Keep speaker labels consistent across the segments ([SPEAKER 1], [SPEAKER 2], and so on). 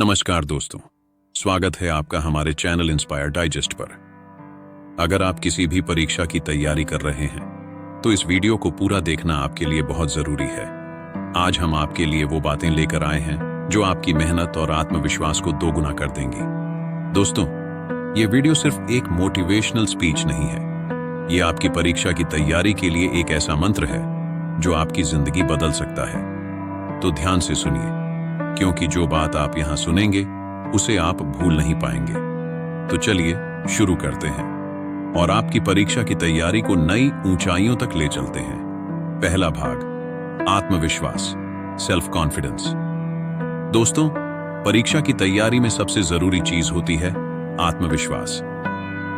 [SPEAKER 1] नमस्कार दोस्तों, स्वागत है आपका हमारे चैनल इंस्पायर डाइजेस्ट पर। अगर आप किसी भी परीक्षा की तैयारी कर रहे हैं तो इस वीडियो को पूरा देखना आपके लिए बहुत जरूरी है। आज हम आपके लिए वो बातें लेकर आए हैं जो आपकी मेहनत और आत्मविश्वास को दोगुना कर देंगी। दोस्तों, ये वीडियो सिर्फ एक मोटिवेशनल स्पीच नहीं है, ये आपकी परीक्षा की तैयारी के लिए एक ऐसा मंत्र है जो आपकी जिंदगी बदल सकता है। तो ध्यान से सुनिए, क्योंकि जो बात आप यहां सुनेंगे उसे आप भूल नहीं पाएंगे। तो चलिए शुरू करते हैं और आपकी परीक्षा की तैयारी को नई ऊंचाइयों तक ले चलते हैं। पहला भाग, आत्मविश्वास, सेल्फ कॉन्फिडेंस। दोस्तों, परीक्षा की तैयारी में सबसे जरूरी चीज होती है आत्मविश्वास।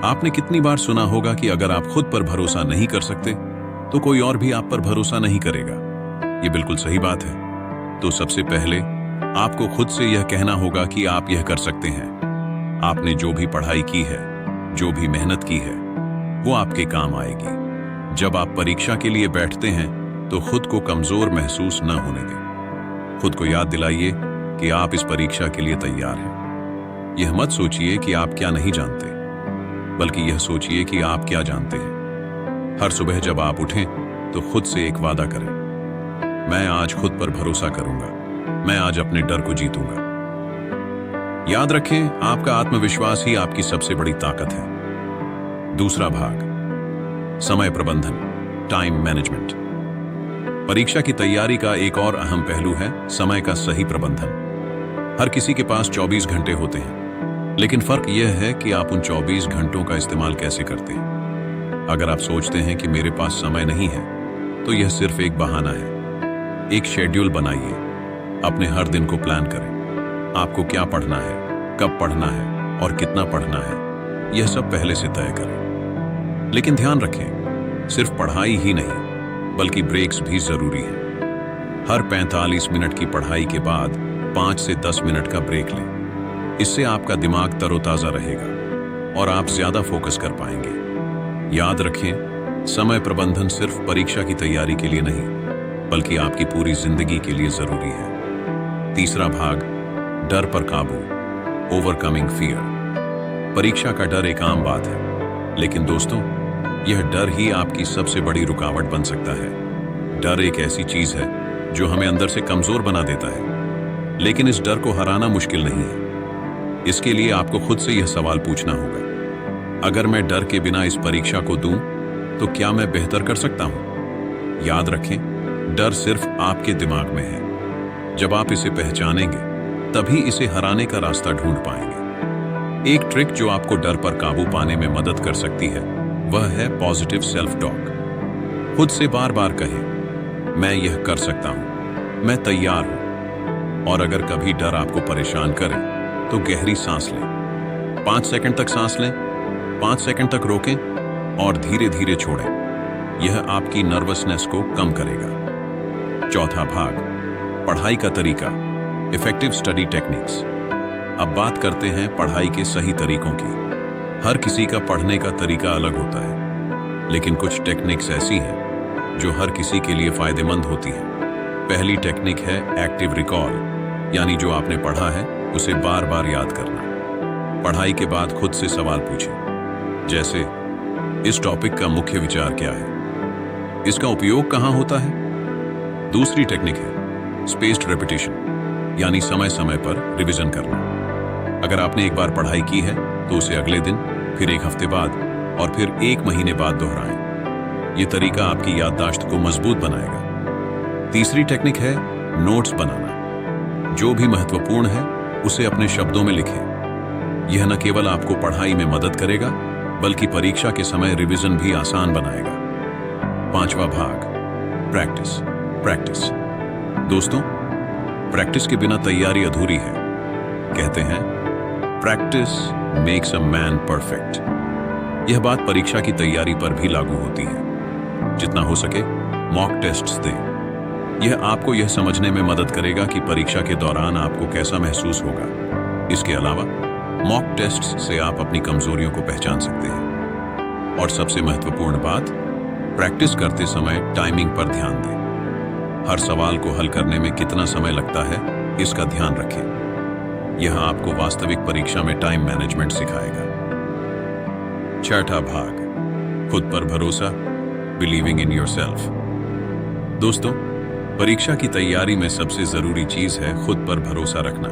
[SPEAKER 1] आपने कितनी बार सुना होगा कि अगर आप खुद पर भरोसा नहीं कर सकते तो कोई और भी आप पर भरोसा नहीं करेगा। ये बिल्कुल सही बात है। तो सबसे पहले आपको खुद से यह कहना होगा कि आप यह कर सकते हैं। आपने जो भी पढ़ाई की है, जो भी मेहनत की है, वो आपके काम आएगी। जब आप परीक्षा के लिए बैठते हैं तो खुद को कमजोर महसूस न होने दें। खुद को याद दिलाइए कि आप इस परीक्षा के लिए तैयार हैं। यह मत सोचिए कि आप क्या नहीं जानते, बल्कि यह सोचिए कि आप क्या जानते हैं। हर सुबह जब आप उठें तो खुद से एक वादा करें, मैं आज खुद पर भरोसा करूंगा, मैं आज अपने डर को जीतूंगा। याद रखें, आपका आत्मविश्वास ही आपकी सबसे बड़ी ताकत है। दूसरा भाग, समय प्रबंधन, टाइम मैनेजमेंट। परीक्षा की तैयारी का एक और अहम पहलू है समय का सही प्रबंधन। हर किसी के पास 24 घंटे होते हैं, लेकिन फर्क यह है कि आप उन 24 घंटों का इस्तेमाल कैसे करते हैं। अगर आप सोचते हैं कि मेरे पास समय नहीं है, तो यह सिर्फ एक बहाना है। एक शेड्यूल बनाइए, अपने हर दिन को प्लान करें। आपको क्या पढ़ना है, कब पढ़ना है और कितना पढ़ना है, यह सब पहले से तय करें। लेकिन ध्यान रखें, सिर्फ पढ़ाई ही नहीं, बल्कि ब्रेक्स भी जरूरी हैं। हर 45 मिनट की पढ़ाई के बाद 5 से 10 मिनट का ब्रेक लें। इससे आपका दिमाग तरोताजा रहेगा और आप ज्यादा फोकस कर पाएंगे। याद रखें, समय प्रबंधन सिर्फ परीक्षा की तैयारी के लिए नहीं, बल्कि आपकी पूरी जिंदगी के लिए जरूरी है। तीसरा भाग, डर पर काबू, ओवरकमिंग फियर। परीक्षा का डर एक आम बात है, लेकिन दोस्तों, यह डर ही आपकी सबसे बड़ी रुकावट बन सकता है। डर एक ऐसी चीज है जो हमें अंदर से कमजोर बना देता है, लेकिन इस डर को हराना मुश्किल नहीं है। इसके लिए आपको खुद से यह सवाल पूछना होगा, अगर मैं डर के बिना इस परीक्षा को दूं, तो क्या मैं बेहतर कर सकता हूं? याद रखें, डर सिर्फ आपके दिमाग में है। जब आप इसे पहचानेंगे, तभी इसे हराने का रास्ता ढूंढ पाएंगे। एक ट्रिक जो आपको डर पर काबू पाने में मदद कर सकती है, वह है पॉजिटिव सेल्फ टॉक। खुद से बार बार कहें, मैं यह कर सकता हूं, मैं तैयार हूं। और अगर कभी डर आपको परेशान करे तो गहरी सांस लें। 5 सेकंड तक सांस लें, 5 सेकंड तक रोकें और धीरे धीरे छोड़ें। यह आपकी नर्वसनेस को कम करेगा। चौथा भाग, पढ़ाई का तरीका, इफेक्टिव स्टडी टेक्निक्स। अब बात करते हैं पढ़ाई के सही तरीकों की। हर किसी का पढ़ने का तरीका अलग होता है, लेकिन कुछ टेक्निक्स ऐसी हैं जो हर किसी के लिए फायदेमंद होती हैं। पहली टेक्निक है एक्टिव रिकॉल, यानी जो आपने पढ़ा है उसे बार बार याद करना। पढ़ाई के बाद खुद से सवाल पूछें, जैसे इस टॉपिक का मुख्य विचार क्या है, इसका उपयोग कहां होता है। दूसरी टेक्निक है स्पेस्ड रेपिटेशन, यानी समय समय पर रिवीजन करना। अगर आपने एक बार पढ़ाई की है तो उसे अगले दिन, फिर एक हफ्ते बाद और फिर 1 महीने बाद दोहराएं। यह तरीका आपकी याददाश्त को मजबूत बनाएगा। तीसरी टेक्निक है नोट्स बनाना। जो भी महत्वपूर्ण है उसे अपने शब्दों में लिखें। यह न केवल आपको पढ़ाई में मदद करेगा, बल्कि परीक्षा के समय रिवीजन भी आसान बनाएगा। पांचवा भाग, प्रैक्टिस। प्रैक्टिस। दोस्तों, प्रैक्टिस के बिना तैयारी अधूरी है। कहते हैं, practice makes a man perfect. यह बात परीक्षा की तैयारी पर भी लागू होती है। जितना हो सके मॉक टेस्ट्स दें। यह आपको यह समझने में मदद करेगा कि परीक्षा के दौरान आपको कैसा महसूस होगा। इसके अलावा मॉक टेस्ट्स से आप अपनी कमजोरियों को पहचान सकते हैं। और सबसे महत्वपूर्ण बात, प्रैक्टिस करते समय टाइमिंग पर ध्यान दें। हर सवाल को हल करने में कितना समय लगता है, इसका ध्यान रखें। यह आपको वास्तविक परीक्षा में टाइम मैनेजमेंट सिखाएगा। छठा भाग, खुद पर भरोसा, बिलीविंग इन योरसेल्फ। दोस्तों, परीक्षा की तैयारी में सबसे जरूरी चीज है खुद पर भरोसा रखना।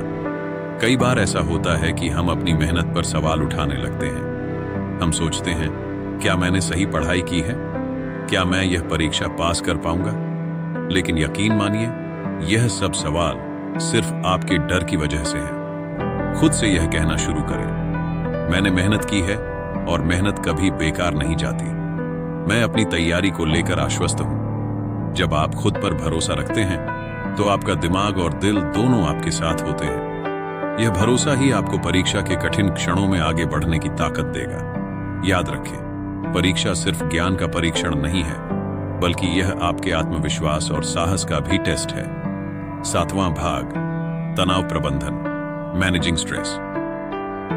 [SPEAKER 1] कई बार ऐसा होता है कि हम अपनी मेहनत पर सवाल उठाने लगते हैं। हम सोचते हैं, क्या मैंने सही पढ़ाई की है? क्या मैं यह परीक्षा पास कर पाऊंगा? लेकिन यकीन मानिए, यह सब सवाल सिर्फ आपके डर की वजह से है। खुद से यह कहना शुरू करें, मैंने मेहनत की है और मेहनत कभी बेकार नहीं जाती। मैं अपनी तैयारी को लेकर आश्वस्त हूं। जब आप खुद पर भरोसा रखते हैं तो आपका दिमाग और दिल दोनों आपके साथ होते हैं। यह भरोसा ही आपको परीक्षा के कठिन क्षणों में आगे बढ़ने की ताकत देगा। याद रखें, परीक्षा सिर्फ ज्ञान का परीक्षण नहीं है, बल्कि यह आपके आत्मविश्वास और साहस का भी टेस्ट है। सातवां भाग, तनाव प्रबंधन, मैनेजिंग स्ट्रेस।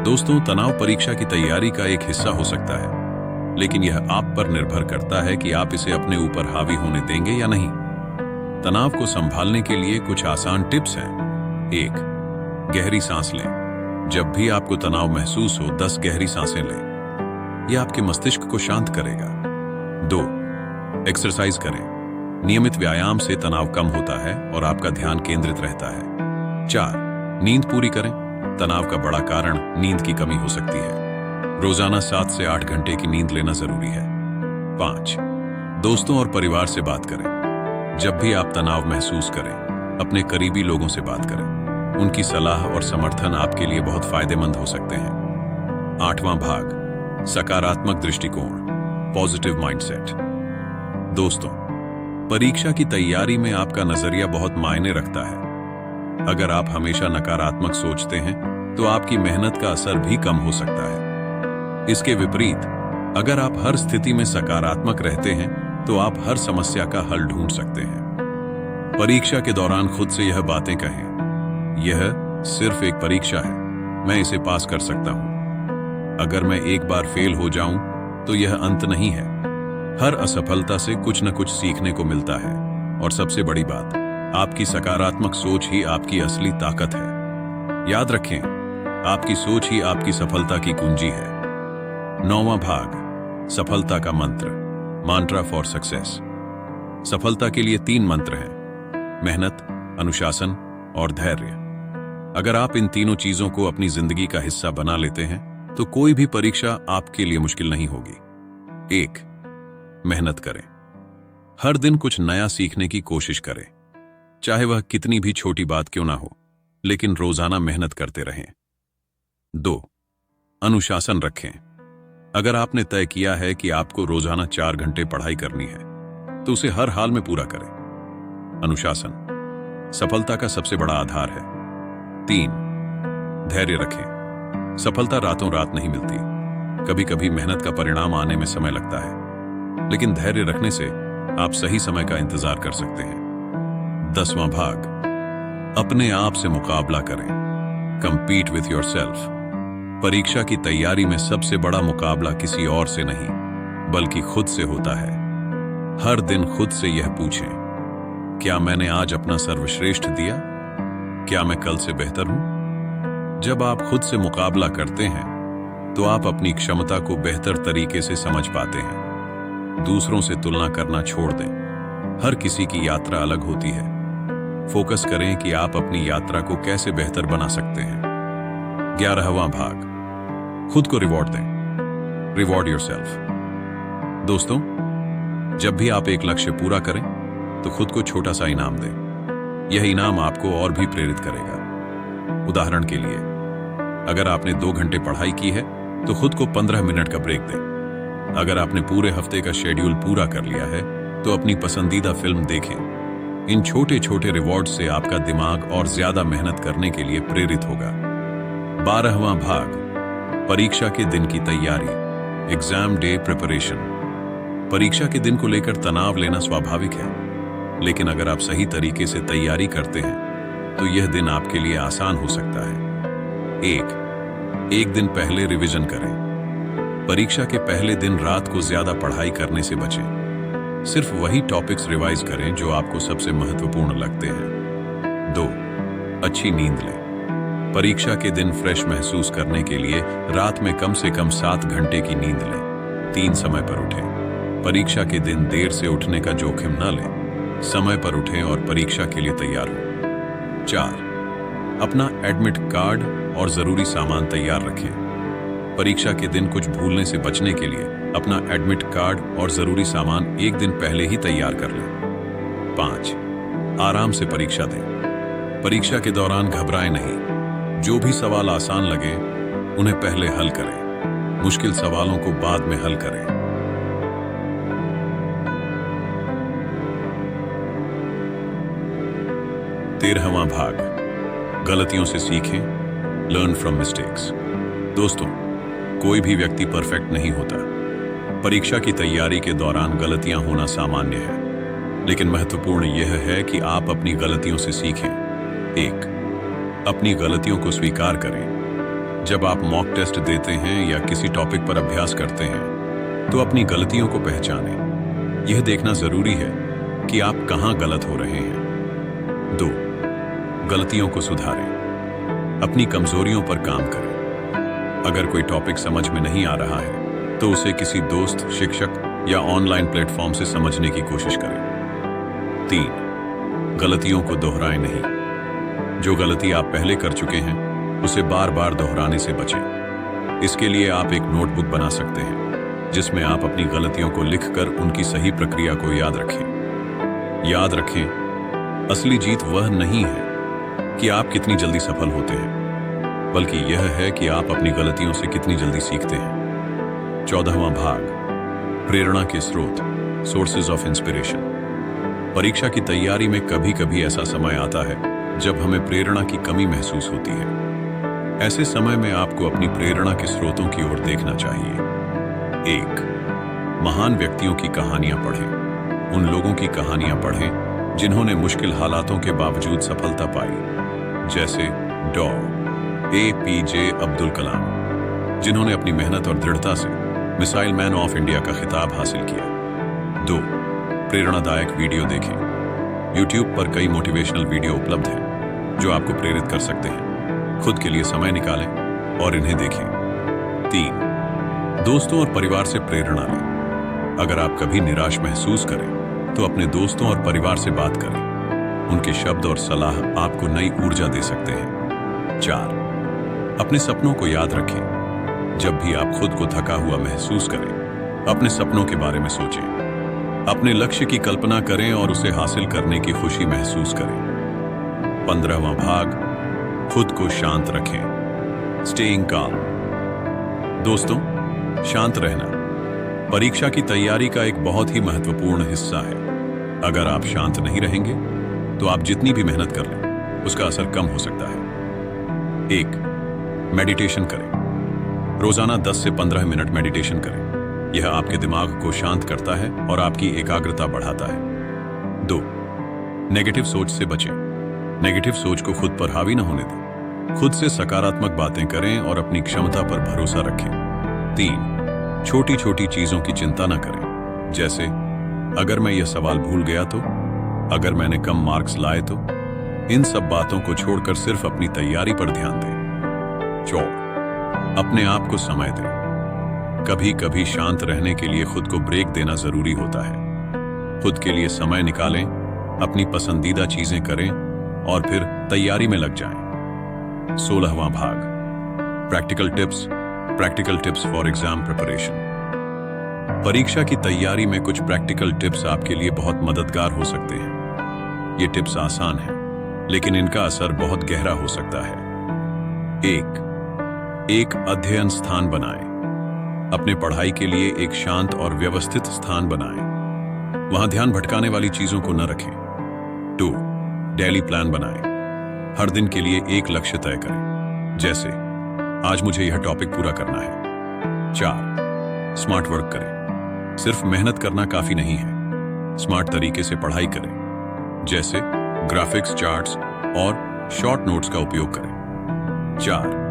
[SPEAKER 1] दोस्तों, तनाव परीक्षा की तैयारी का एक हिस्सा हो सकता है, लेकिन यह आप पर निर्भर करता है कि आप इसे अपने ऊपर हावी होने देंगे या नहीं। तनाव को संभालने के लिए कुछ आसान टिप्स हैं। 1. गहरी सांस लें। जब भी आपको तनाव महसूस हो, 10 गहरी सांसें लें। यह आपके मस्तिष्क को शांत करेगा। 2. एक्सरसाइज करें। नियमित व्यायाम से तनाव कम होता है और आपका ध्यान केंद्रित रहता है। 4. नींद पूरी करें। तनाव का बड़ा कारण नींद की कमी हो सकती है। रोजाना 7 से 8 घंटे की नींद लेना जरूरी है। 5. दोस्तों और परिवार से बात करें। जब भी आप तनाव महसूस करें, अपने करीबी लोगों से बात करें। उनकी सलाह और समर्थन आपके लिए बहुत फायदेमंद हो सकते हैं। 8वां भाग, सकारात्मक दृष्टिकोण, पॉजिटिव माइंडसेट। दोस्तों, परीक्षा की तैयारी में आपका नजरिया बहुत मायने रखता है। अगर आप हमेशा नकारात्मक सोचते हैं तो आपकी मेहनत का असर भी कम हो सकता है। इसके विपरीत, अगर आप हर स्थिति में सकारात्मक रहते हैं तो आप हर समस्या का हल ढूंढ सकते हैं। परीक्षा के दौरान खुद से यह बातें कहें, यह सिर्फ एक परीक्षा है, मैं इसे पास कर सकता हूं। अगर मैं एक बार फेल हो जाऊं तो यह अंत नहीं है। हर असफलता से कुछ न कुछ सीखने को मिलता है। और सबसे बड़ी बात, आपकी सकारात्मक सोच ही आपकी असली ताकत है। याद रखें, आपकी सोच ही आपकी सफलता की कुंजी है। 9वां भाग, सफलता का मंत्र, mantra फॉर सक्सेस। सफलता के लिए 3 मंत्र हैं, मेहनत, अनुशासन और धैर्य। अगर आप इन तीनों चीजों को अपनी जिंदगी का हिस्सा बना लेते हैं तो कोई भी परीक्षा आपके लिए मुश्किल नहीं होगी। 1. मेहनत करें। हर दिन कुछ नया सीखने की कोशिश करें, चाहे वह कितनी भी छोटी बात क्यों ना हो, लेकिन रोजाना मेहनत करते रहें। 2. अनुशासन रखें। अगर आपने तय किया है कि आपको रोजाना 4 घंटे पढ़ाई करनी है तो उसे हर हाल में पूरा करें। अनुशासन सफलता का सबसे बड़ा आधार है। 3. धैर्य रखें। सफलता रातों रात नहीं मिलती। कभी कभी मेहनत का परिणाम आने में समय लगता है, लेकिन धैर्य रखने से आप सही समय का इंतजार कर सकते हैं। 10वां भाग, अपने आप से मुकाबला करें, कंपीट विथ योरसेल्फ। परीक्षा की तैयारी में सबसे बड़ा मुकाबला किसी और से नहीं, बल्कि खुद से होता है। हर दिन खुद से यह पूछें, क्या मैंने आज अपना सर्वश्रेष्ठ दिया? क्या मैं कल से बेहतर हूं? जब आप खुद से मुकाबला करते हैं तो आप अपनी क्षमता को बेहतर तरीके से समझ पाते हैं। दूसरों से तुलना करना छोड़ दें। हर किसी की यात्रा अलग होती है। फोकस करें कि आप अपनी यात्रा को कैसे बेहतर बना सकते हैं। 11वां भाग, खुद को रिवॉर्ड दें, रिवॉर्ड योरसेल्फ। दोस्तों, जब भी आप एक लक्ष्य पूरा करें तो खुद को छोटा सा इनाम दें। यह इनाम आपको और भी प्रेरित करेगा। उदाहरण के लिए, अगर आपने 2 घंटे पढ़ाई की है तो खुद को 15 मिनट का ब्रेक दें। अगर आपने पूरे हफ्ते का शेड्यूल पूरा कर लिया है तो अपनी पसंदीदा फिल्म देखें। इन छोटे छोटे रिवॉर्ड से आपका दिमाग और ज्यादा मेहनत करने के लिए प्रेरित होगा। 12वां भाग, परीक्षा के दिन की तैयारी, एग्जाम डे प्रिपरेशन। परीक्षा के दिन को लेकर तनाव लेना स्वाभाविक है, लेकिन अगर आप सही तरीके से तैयारी करते हैं तो यह दिन आपके लिए आसान हो सकता है। 1. दिन पहले रिवीजन करें। परीक्षा के पहले दिन रात को ज्यादा पढ़ाई करने से बचें। सिर्फ वही टॉपिक्स रिवाइज करें जो आपको सबसे महत्वपूर्ण लगते हैं। 2. अच्छी नींद लें। परीक्षा के दिन फ्रेश महसूस करने के लिए रात में कम से कम 7 घंटे की नींद लें। 3 समय पर उठें। परीक्षा के दिन देर से उठने का जोखिम न लें। समय पर उठें और परीक्षा के लिए तैयार हों। 4. अपना एडमिट कार्ड और जरूरी सामान तैयार रखें। परीक्षा के दिन कुछ भूलने से बचने के लिए अपना एडमिट कार्ड और जरूरी सामान एक दिन पहले ही तैयार कर लें। 5. आराम से परीक्षा दें। परीक्षा के दौरान घबराएं नहीं। जो भी सवाल आसान लगे उन्हें पहले हल करें। मुश्किल सवालों को बाद में हल करें। 13वां भाग, गलतियों से सीखें, लर्न फ्रॉम मिस्टेक्स। दोस्तों, कोई भी व्यक्ति परफेक्ट नहीं होता। परीक्षा की तैयारी के दौरान गलतियां होना सामान्य है, लेकिन महत्वपूर्ण यह है कि आप अपनी गलतियों से सीखें। 1. अपनी गलतियों को स्वीकार करें। जब आप मॉक टेस्ट देते हैं या किसी टॉपिक पर अभ्यास करते हैं, तो अपनी गलतियों को पहचानें। यह देखना जरूरी है कि आप कहां गलत हो रहे हैं। 2. गलतियों को सुधारें। अपनी कमजोरियों पर काम करें। अगर कोई टॉपिक समझ में नहीं आ रहा है, तो उसे किसी दोस्त, शिक्षक या ऑनलाइन प्लेटफॉर्म से समझने की कोशिश करें। 3. गलतियों को दोहराएं नहीं। जो गलती आप पहले कर चुके हैं, उसे बार बार दोहराने से बचें। इसके लिए आप एक नोटबुक बना सकते हैं, जिसमें आप अपनी गलतियों को लिखकर उनकी सही प्रक्रिया को याद रखें। याद रखें, असली जीत वह नहीं है कि आप कितनी जल्दी सफल होते हैं, बल्कि यह है कि आप अपनी गलतियों से कितनी जल्दी सीखते हैं। 14वां भाग, प्रेरणा के स्रोत, सोर्सेज ऑफ इंस्पिरेशन। परीक्षा की तैयारी में कभी कभी ऐसा समय आता है जब हमें प्रेरणा की कमी महसूस होती है। ऐसे समय में आपको अपनी प्रेरणा के स्रोतों की ओर देखना चाहिए। 1. महान व्यक्तियों की कहानियां पढ़ें। उन लोगों की कहानियां पढ़ें जिन्होंने मुश्किल हालातों के बावजूद सफलता पाई, जैसे डॉ. APJ अब्दुल कलाम, जिन्होंने अपनी मेहनत और दृढ़ता से मिसाइल मैन ऑफ इंडिया का खिताब हासिल किया। 2. प्रेरणादायक वीडियो देखें। YouTube पर कई मोटिवेशनल वीडियो उपलब्ध हैं जो आपको प्रेरित कर सकते हैं। खुद के लिए समय निकालें और इन्हें देखें। 3. दोस्तों और परिवार से प्रेरणा लें। अगर आप कभी निराश महसूस करें, तो अपने दोस्तों और परिवार से बात करें। उनके शब्द और सलाह आपको नई ऊर्जा दे सकते हैं। 4. अपने सपनों को याद रखें। जब भी आप खुद को थका हुआ महसूस करें, अपने सपनों के बारे में सोचें। अपने लक्ष्य की कल्पना करें और उसे हासिल करने की खुशी महसूस करें। 15वां भाग, खुद को शांत रखें, स्टेइंग काम। दोस्तों, शांत रहना परीक्षा की तैयारी का एक बहुत ही महत्वपूर्ण हिस्सा है। अगर आप शांत नहीं रहेंगे, तो आप जितनी भी मेहनत कर लें, उसका असर कम हो सकता है। 1. मेडिटेशन करें। रोजाना 10 से 15 मिनट मेडिटेशन करें। यह आपके दिमाग को शांत करता है और आपकी एकाग्रता बढ़ाता है। 2. नेगेटिव सोच से बचें। नेगेटिव सोच को खुद पर हावी न होने दें। खुद से सकारात्मक बातें करें और अपनी क्षमता पर भरोसा रखें। 3. छोटी छोटी चीजों की चिंता न करें, जैसे अगर मैं यह सवाल भूल गया तो, अगर मैंने कम मार्क्स लाए तो। इन सब बातों को छोड़कर सिर्फ अपनी तैयारी पर ध्यान दें। 4. अपने आप को समय दें। कभी कभी शांत रहने के लिए खुद को ब्रेक देना जरूरी होता है। खुद के लिए समय निकालें, अपनी पसंदीदा चीजें करें और फिर तैयारी में लग जाएं। 16वां भाग, practical tips for exam preparation. परीक्षा की तैयारी में कुछ प्रैक्टिकल टिप्स आपके लिए बहुत मददगार हो सकते हैं। ये टिप्स आसान हैं, लेकिन इनका असर बहुत गहरा हो सकता है। 1. एक अध्ययन स्थान बनाएं। अपने पढ़ाई के लिए एक शांत और व्यवस्थित स्थान बनाएं। वहां ध्यान भटकाने वाली चीजों को न रखें। 2. डेली प्लान बनाएं। हर दिन के लिए एक लक्ष्य तय करें, जैसे आज मुझे यह टॉपिक पूरा करना है। 4. स्मार्ट वर्क करें। सिर्फ मेहनत करना काफी नहीं है। स्मार्ट तरीके से पढ़ाई करें, जैसे ग्राफिक्स, चार्ट्स और शॉर्ट नोट्स का उपयोग करें। 4.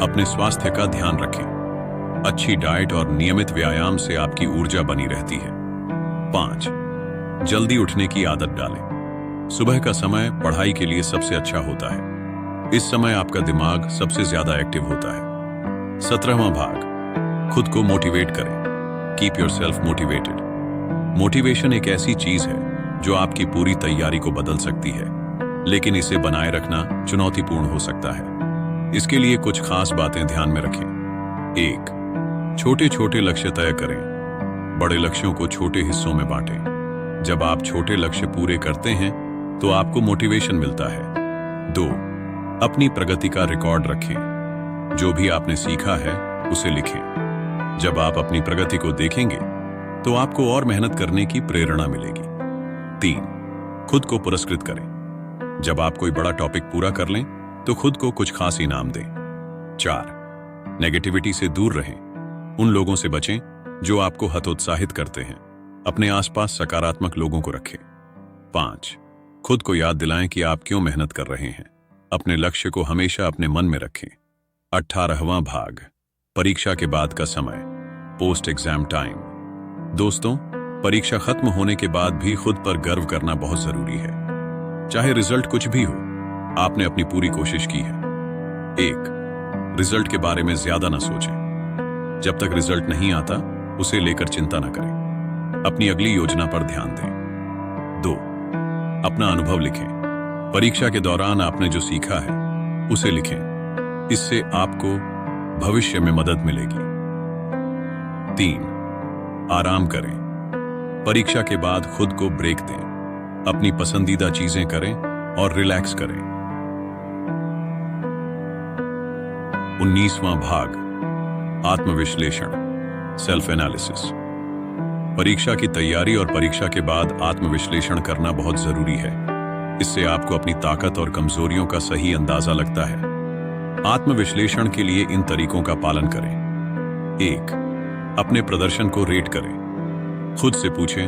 [SPEAKER 1] अपने स्वास्थ्य का ध्यान रखें। अच्छी डाइट और नियमित व्यायाम से आपकी ऊर्जा बनी रहती है। 5. जल्दी उठने की आदत डालें। सुबह का समय पढ़ाई के लिए सबसे अच्छा होता है। इस समय आपका दिमाग सबसे ज्यादा एक्टिव होता है। 17वां भाग, खुद को मोटिवेट करें। Keep yourself motivated. मोटिवेशन एक ऐसी चीज है जो आपकी पूरी तैयारी को बदल सकती है, लेकिन इसे बनाए रखना चुनौतीपूर्ण हो सकता है। इसके लिए कुछ खास बातें ध्यान में रखें। 1. छोटे छोटे लक्ष्य तय करें। बड़े लक्ष्यों को छोटे हिस्सों में बांटें। जब आप छोटे लक्ष्य पूरे करते हैं तो आपको मोटिवेशन मिलता है। 2. अपनी प्रगति का रिकॉर्ड रखें। जो भी आपने सीखा है उसे लिखें। जब आप अपनी प्रगति को देखेंगे तो आपको और मेहनत करने की प्रेरणा मिलेगी। 3. खुद को पुरस्कृत करें। जब आप कोई बड़ा टॉपिक पूरा कर लें तो खुद को कुछ खास इनाम दें। 4. नेगेटिविटी से दूर रहें। उन लोगों से बचें जो आपको हतोत्साहित करते हैं। अपने आसपास सकारात्मक लोगों को रखें। 5. खुद को याद दिलाएं कि आप क्यों मेहनत कर रहे हैं। अपने लक्ष्य को हमेशा अपने मन में रखें। 18वां भाग, परीक्षा के बाद का समय, पोस्ट एग्जाम टाइम। दोस्तों, परीक्षा खत्म होने के बाद भी खुद पर गर्व करना बहुत जरूरी है। चाहे रिजल्ट कुछ भी हो, आपने अपनी पूरी कोशिश की है। 1. रिजल्ट के बारे में ज्यादा ना सोचें। जब तक रिजल्ट नहीं आता उसे लेकर चिंता ना करें। अपनी अगली योजना पर ध्यान दें। 2. अपना अनुभव लिखें। परीक्षा के दौरान आपने जो सीखा है उसे लिखें। इससे आपको भविष्य में मदद मिलेगी। 3. आराम करें। परीक्षा के बाद खुद को ब्रेक दें। अपनी पसंदीदा चीजें करें और रिलैक्स करें। 19वां भाग, आत्मविश्लेषण, सेल्फ एनालिसिस। परीक्षा की तैयारी और परीक्षा के बाद आत्मविश्लेषण करना बहुत जरूरी है। इससे आपको अपनी ताकत और कमजोरियों का सही अंदाजा लगता है। आत्मविश्लेषण के लिए इन तरीकों का पालन करें। 1. अपने प्रदर्शन को रेट करें। खुद से पूछें,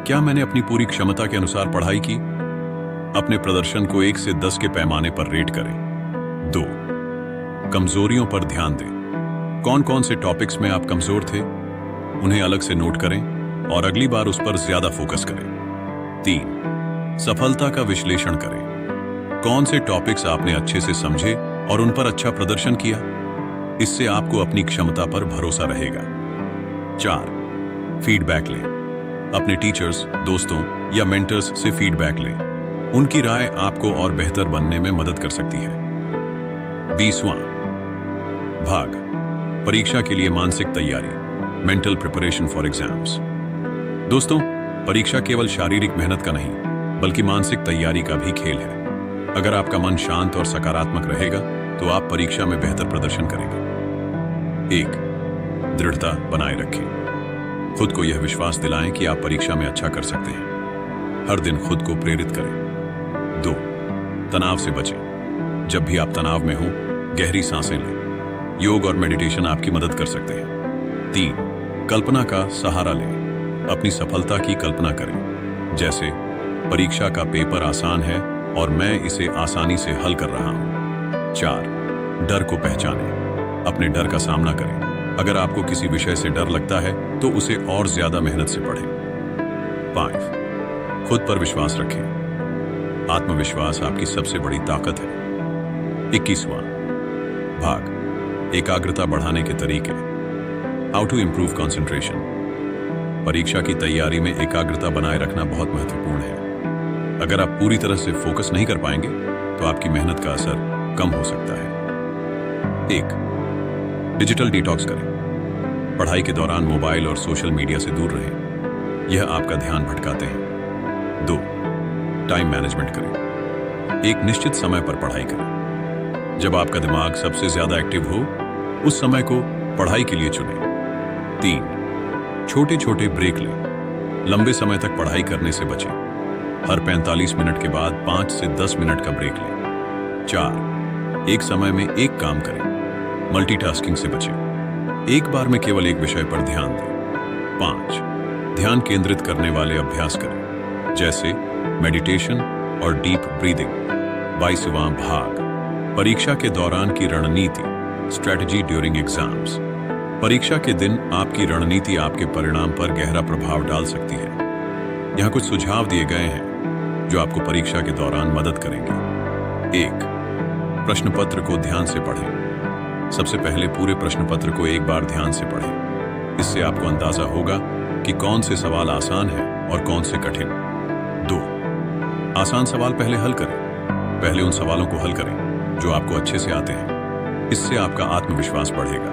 [SPEAKER 1] क्या मैंने अपनी पूरी क्षमता के अनुसार पढ़ाई की? अपने प्रदर्शन को 1 से 10 के पैमाने पर रेट करें। 2. कमजोरियों पर ध्यान दें। कौन कौन से टॉपिक्स में आप कमजोर थे, उन्हें अलग से नोट करें और अगली बार उस पर ज्यादा फोकस करें। 3. सफलता का विश्लेषण करें। कौन से टॉपिक्स आपने अच्छे से समझे और उन पर अच्छा प्रदर्शन किया? इससे आपको अपनी क्षमता पर भरोसा रहेगा। 4. फीडबैक लें। अपने टीचर्स, दोस्तों या मेंटर्स से फीडबैक लें। उनकी राय आपको और बेहतर बनने में मदद कर सकती है। 20वां भाग, परीक्षा के लिए मानसिक तैयारी, मेंटल प्रिपरेशन फॉर एग्जाम्स। दोस्तों, परीक्षा केवल शारीरिक मेहनत का नहीं बल्कि मानसिक तैयारी का भी खेल है। अगर आपका मन शांत और सकारात्मक रहेगा तो आप परीक्षा में बेहतर प्रदर्शन करेंगे। 1. दृढ़ता बनाए रखें। खुद को यह विश्वास दिलाएं कि आप परीक्षा में अच्छा कर सकते हैं। हर दिन खुद को प्रेरित करें। 2. तनाव से बचें। जब भी आप तनाव में हों, गहरी सांसें लें। योग और मेडिटेशन आपकी मदद कर सकते हैं। 3. कल्पना का सहारा लें। अपनी सफलता की कल्पना करें, जैसे परीक्षा का पेपर आसान है और मैं इसे आसानी से हल कर रहा हूं। 4. डर को पहचानें। अपने डर का सामना करें। अगर आपको किसी विषय से डर लगता है तो उसे और ज्यादा मेहनत से पढ़ें। 5. खुद पर विश्वास रखें। आत्मविश्वास आपकी सबसे बड़ी ताकत है। 21वां भाग, एकाग्रता बढ़ाने के तरीके, हाउ टू इंप्रूव कंसंट्रेशन। परीक्षा की तैयारी में एकाग्रता बनाए रखना बहुत महत्वपूर्ण है। अगर आप पूरी तरह से फोकस नहीं कर पाएंगे तो आपकी मेहनत का असर कम हो सकता है। 1. डिजिटल डिटॉक्स करें। पढ़ाई के दौरान मोबाइल और सोशल मीडिया से दूर रहें। यह आपका ध्यान भटकाते हैं। 2. टाइम मैनेजमेंट करें। एक निश्चित समय पर पढ़ाई करें। जब आपका दिमाग सबसे ज्यादा एक्टिव हो, उस समय को पढ़ाई के लिए चुनें। 3. छोटे छोटे ब्रेक लें। लंबे समय तक पढ़ाई करने से बचें। हर 45 मिनट के बाद 5 से 10 मिनट का ब्रेक लें। 4. एक समय में एक काम करें। मल्टीटास्किंग से बचें। एक बार में केवल एक विषय पर ध्यान दें। 5. ध्यान केंद्रित करने वाले अभ्यास करें, जैसे मेडिटेशन और डीप ब्रीदिंग। 22वां भाग, परीक्षा के दौरान की रणनीति, स्ट्रेटजी ड्यूरिंग एग्जाम्स। परीक्षा के दिन आपकी रणनीति आपके परिणाम पर गहरा प्रभाव डाल सकती है। यहाँ कुछ सुझाव दिए गए हैं जो आपको परीक्षा के दौरान मदद करेंगे। 1. प्रश्न पत्र को ध्यान से पढ़ें। सबसे पहले पूरे प्रश्न पत्र को एक बार ध्यान से पढ़ें। इससे आपको अंदाजा होगा कि कौन से सवाल आसान हैं और कौन से कठिन। 2. आसान सवाल पहले हल करें। पहले उन सवालों को हल करें जो आपको अच्छे से आते हैं। इससे आपका आत्मविश्वास बढ़ेगा।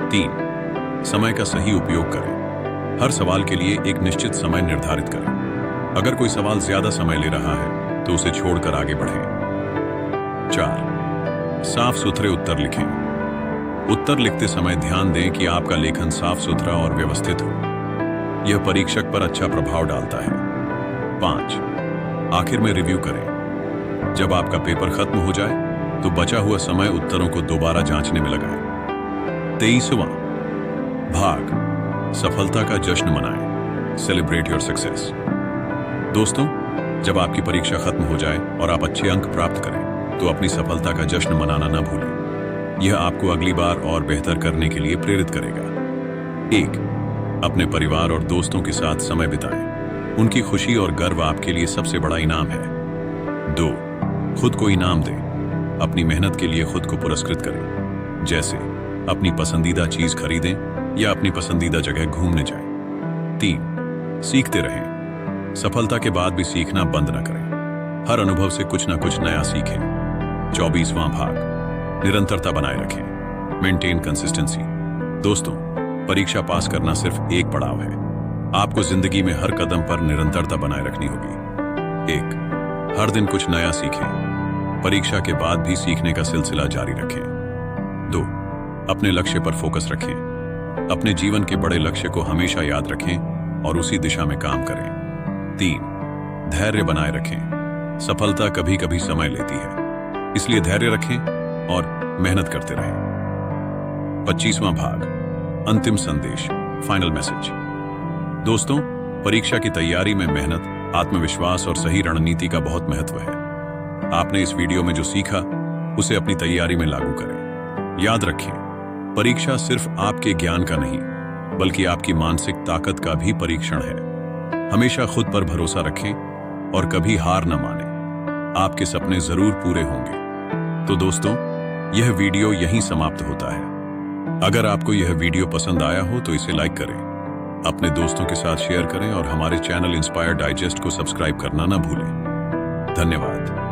[SPEAKER 1] 3. समय का सही उपयोग करें। हर सवाल के लिए एक निश्चित समय निर्धारित करें। अगर कोई सवाल ज्यादा समय ले रहा है तो उसे छोड़कर आगे बढ़ें। 4. साफ सुथरे उत्तर लिखें। उत्तर लिखते समय ध्यान दें कि आपका लेखन साफ सुथरा और व्यवस्थित हो। यह परीक्षक पर अच्छा प्रभाव डालता है। 5. आखिर में रिव्यू करें। जब आपका पेपर खत्म हो जाए तो बचा हुआ समय उत्तरों को दोबारा जांचने में लगाएं। 23वां भाग, सफलता का जश्न मनाएं। Celebrate your success. दोस्तों, जब आपकी परीक्षा खत्म हो जाए और आप अच्छे अंक प्राप्त करें तो अपनी सफलता का जश्न मनाना ना भूलें। यह आपको अगली बार और बेहतर करने के लिए प्रेरित करेगा। 1. अपने परिवार और दोस्तों के साथ समय बिताएं। उनकी खुशी और गर्व आपके लिए सबसे बड़ा इनाम है। 2. खुद को इनाम दें। अपनी मेहनत के लिए खुद को पुरस्कृत करें, जैसे अपनी पसंदीदा चीज खरीदें या अपनी पसंदीदा जगह घूमने जाएं। 3. सीखते रहें। सफलता के बाद भी सीखना बंद न करें। हर अनुभव से कुछ ना कुछ नया सीखें। 24वां भाग, निरंतरता बनाए रखें। Maintain consistency. दोस्तों, परीक्षा पास करना सिर्फ एक पड़ाव है। आपको जिंदगी में हर कदम पर निरंतरता बनाए रखनी होगी। 1. हर दिन कुछ नया सीखें। परीक्षा के बाद भी सीखने का सिलसिला जारी रखें। 2. अपने लक्ष्य पर फोकस रखें। अपने जीवन के बड़े लक्ष्य को हमेशा याद रखें और उसी दिशा में काम करें। 3. धैर्य बनाए रखें। सफलता कभी कभी समय लेती है, इसलिए धैर्य रखें और मेहनत करते रहें। 25वां भाग, अंतिम संदेश, फाइनल मैसेज। दोस्तों, परीक्षा की तैयारी में मेहनत, आत्मविश्वास और सही रणनीति का बहुत महत्व है। आपने इस वीडियो में जो सीखा उसे अपनी तैयारी में लागू करें। याद रखें, परीक्षा सिर्फ आपके ज्ञान का नहीं बल्कि आपकी मानसिक ताकत का भी परीक्षण है। हमेशा खुद पर भरोसा रखें और कभी हार न मानें। आपके सपने जरूर पूरे होंगे। तो दोस्तों, यह वीडियो यहीं समाप्त होता है। अगर आपको यह वीडियो पसंद आया हो तो इसे लाइक करें, अपने दोस्तों के साथ शेयर करें और हमारे चैनल इंस्पायर डाइजेस्ट को सब्सक्राइब करना ना भूलें। धन्यवाद।